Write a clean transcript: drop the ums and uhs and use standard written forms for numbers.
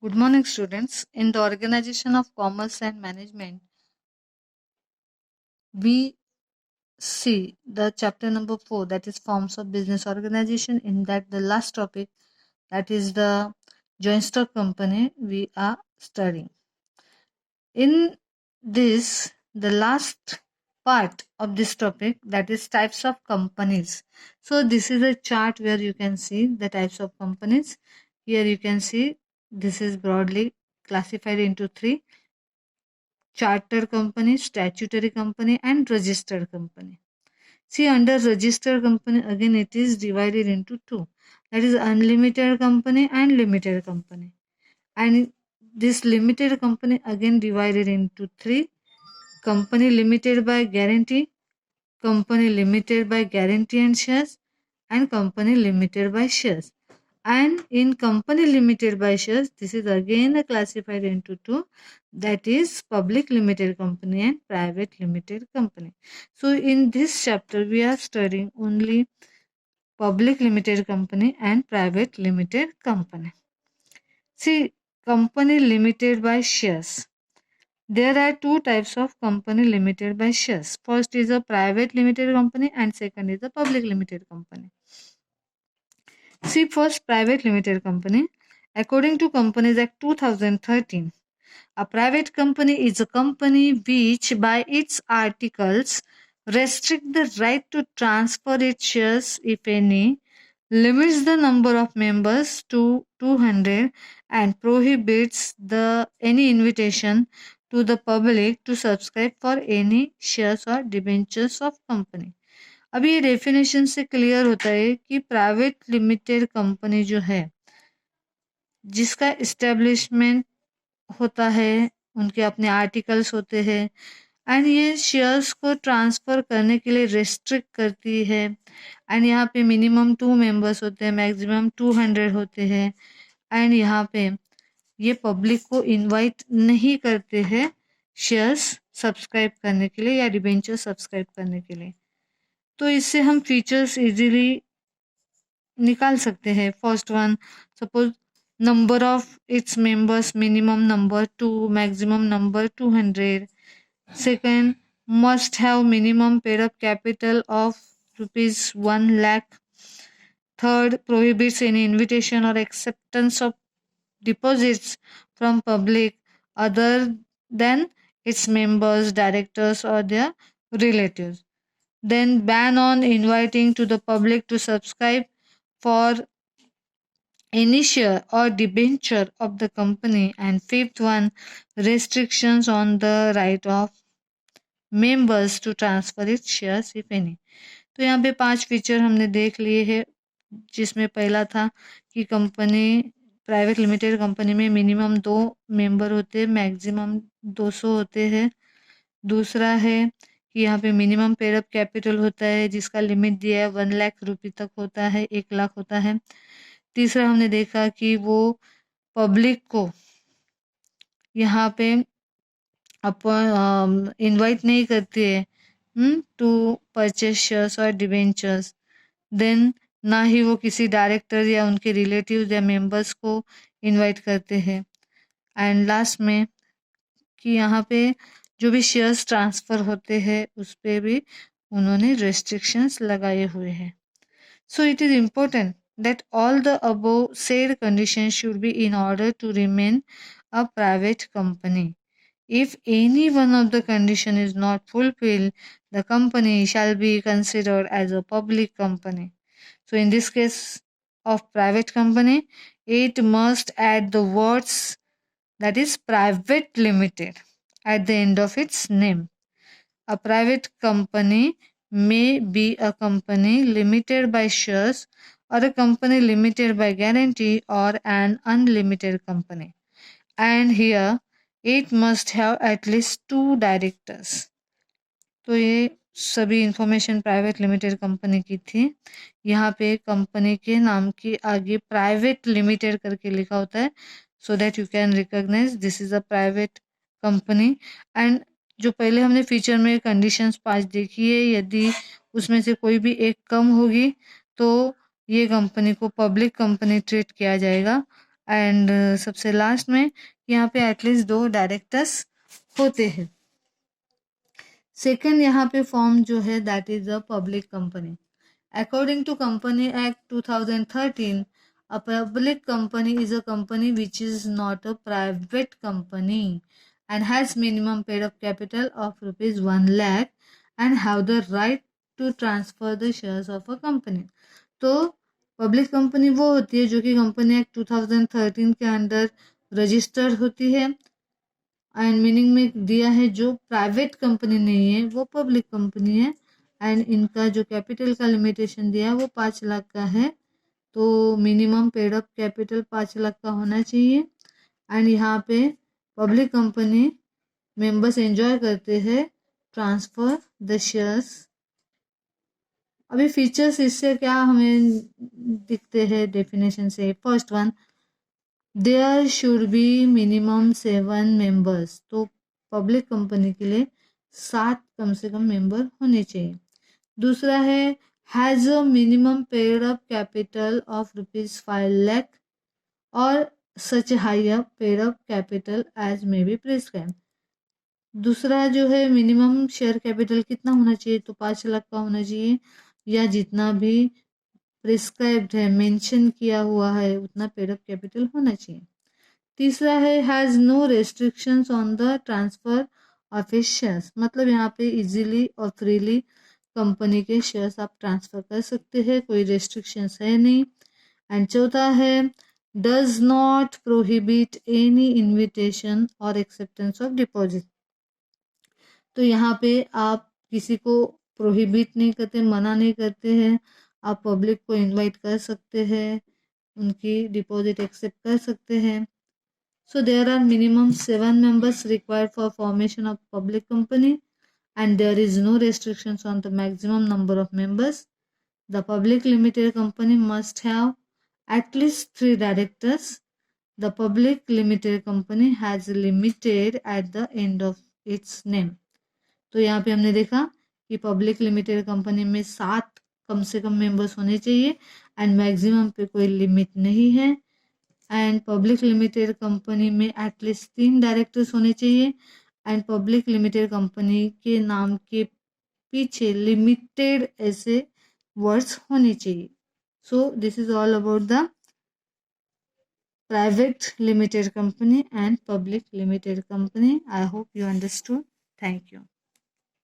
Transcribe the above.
Good morning, students. In the organization of commerce and management, we see the chapter number 4, that is forms of business organization. In that, the last topic, that is the joint stock company, we are studying. In this, the last part of this topic, that is types of companies. So this is a chart where you can see the types of companies. Here you can see this is broadly classified into three: charter company, statutory company, and registered company. See, under registered company, again it is divided into two. That is unlimited company and limited company. And this limited company again divided into three: company limited by guarantee, company limited by guarantee and shares, and company limited by shares. And in company limited by shares, this is again classified into two, that is public limited company and private limited company. So in this chapter we are studying only public limited company and private limited company. See, company limited by shares. There are two types of company limited by shares. First is a private limited company and second is a public limited company. See, first private limited company. According to Companies Act 2013, a private company is a company which by its articles restrict the right to transfer its shares, if any, limits the number of members to 200, and prohibits any invitation to the public to subscribe for any shares or debentures of company. अभी ये definition से clear होता है कि private limited company जो है जिसका establishment होता है, उनके अपने आर्टिकल्स होते हैं एंड ये शेयर्स को ट्रांसफ़र करने के लिए रेस्ट्रिक्ट करती है एंड यहाँ पे मिनिमम 2 मेंबर्स होते हैं, मैक्सिमम 200 होते हैं एंड यहाँ पे ये पब्लिक को इनवाइट नहीं करते हैं शेयर्स सब्सक्राइब करने के लिए या डिबेंचर सब्सक्राइब करने के लिए. तो इससे हम फीचर्स इजीली निकाल सकते हैं. First one, suppose number of its members minimum number 2, maximum number 200. Second, must have minimum paid up capital of rupees 1 lakh. Third, prohibits any invitation or acceptance of deposits from public other than its members, directors or their relatives. Then ban on inviting to the public to subscribe for any share or debenture of the company. And fifth one, restrictions on the right of members to transfer its shares if any. तो यहाँ पे 5 feature हमने देख लिए हैं, जिसमें पहला था कि कंपनी प्राइवेट लिमिटेड कंपनी में मिनिमम 2 मेंबर होते हैं, मैक्सिमम 200 होते हैं. दूसरा है कि यहाँ पे मिनिमम पेड अप कैपिटल होता है जिसका लिमिट दिया है 1 लाख रुपये तक होता है, 1 लाख होता है. तीसरा हमने देखा कि वो पब्लिक को यहाँ पे अपन इनवाइट नहीं करती है टू परचेस शेयर्स और डिबेंचर्स. देन ना ही वो किसी डायरेक्टर या उनके रिलेटिव्स या मेंबर्स को इनवाइट करते हैं. एंड लास्ट में कि यहाँ पे जो भी शेयर्स ट्रांसफ़र होते हैं उस पर भी उन्होंने रेस्ट्रिक्शंस लगाए हुए हैं. So it is important that all the above said conditions should be in order to remain a private company. If any one of the condition is not fulfilled, the company shall be considered as a public company. So in this case of private company, it must add the words that is private limited at the end of its name. A private company may be a company limited by shares or a company limited by guarantee or an unlimited company. And here it must have at least 2 directors. तो ये सभी information private limited company की थी. यहाँ पे company के नाम के आगे प्राइवेट लिमिटेड करके लिखा होता है so that you can recognise this is a private company. And जो पहले हमने फीचर में कंडीशंस 5 देखी है, यदि उसमें से कोई भी एक कम होगी तो ये कंपनी को पब्लिक कंपनी ट्रीट किया जाएगा एंड सबसे लास्ट में यहाँ पे एटलीस्ट 2 डायरेक्टर्स होते हैं। सेकंड यहाँ पे फॉर्म जो है that is a public company. According to company act 2013, a public company is a company which is not a private company and has minimum paid up capital of rupees 1 lakh and have the right to transfer the shares of a company। तो public company वो होती है जो कि company act 2013 के under registered होती है and meaning में दिया है जो प्राइवेट कंपनी नहीं है वो पब्लिक कंपनी है एंड इनका जो कैपिटल का लिमिटेशन दिया है वो 5 लाख का है। तो minimum paid up capital 5 lakh का होना चाहिए एंड यहाँ पे पब्लिक कंपनी मेंबर्स एंजॉय करते हैं ट्रांसफर द शेयर्स। अभी फीचर्स इससे क्या हमें दिखते हैं डेफिनेशन से। First one, there should be minimum 7 members. तो पब्लिक कंपनी के लिए 7 कम से कम मेंबर होने चाहिए। दूसरा है has a minimum paid up capital of ₹5 lakh और such higher paid up capital as may be prescribe. दूसरा जो है मिनिमम शेयर कैपिटल कितना होना चाहिए, तो 5 लाख का होना चाहिए या जितना भी प्रिस्क्राइब्ड है मेंशन किया हुआ है उतना पेड अप कैपिटल होना चाहिए। तीसरा है has no restrictions on the transfer of his shares. मतलब यहाँ पे इजीली और फ्रीली कंपनी के शेयर्स आप ट्रांसफर कर सकते हैं, कोई रेस्ट्रिक्शंस है नहीं। एंड चौथा है does not prohibit any invitation और एक्सेप्टेंस ऑफ डिपॉजिट। तो यहाँ पे आप किसी को प्रोहिबिट नहीं करते, मना नहीं करते हैं, आप पब्लिक को इनवाइट कर सकते हैं, उनकी डिपॉजिट एक्सेप्ट कर सकते हैं। So there are minimum 7 members required for formation of public company and there is no restrictions on the maximum number of members. The public limited company must have at least 3 directors. The public limited company has limited at the end of its name। तो यहाँ पे हमने देखा कि public limited company में 7 कम से कम members होने चाहिए एंड मैक्सिमम पे कोई लिमिट नहीं है एंड पब्लिक लिमिटेड कंपनी में एटलीस्ट 3 डायरेक्टर्स होने चाहिए एंड पब्लिक लिमिटेड कंपनी के नाम के पीछे लिमिटेड ऐसे वर्ड्स होने चाहिए। So this is all about the private limited company and public limited company. I hope you understood. Thank you.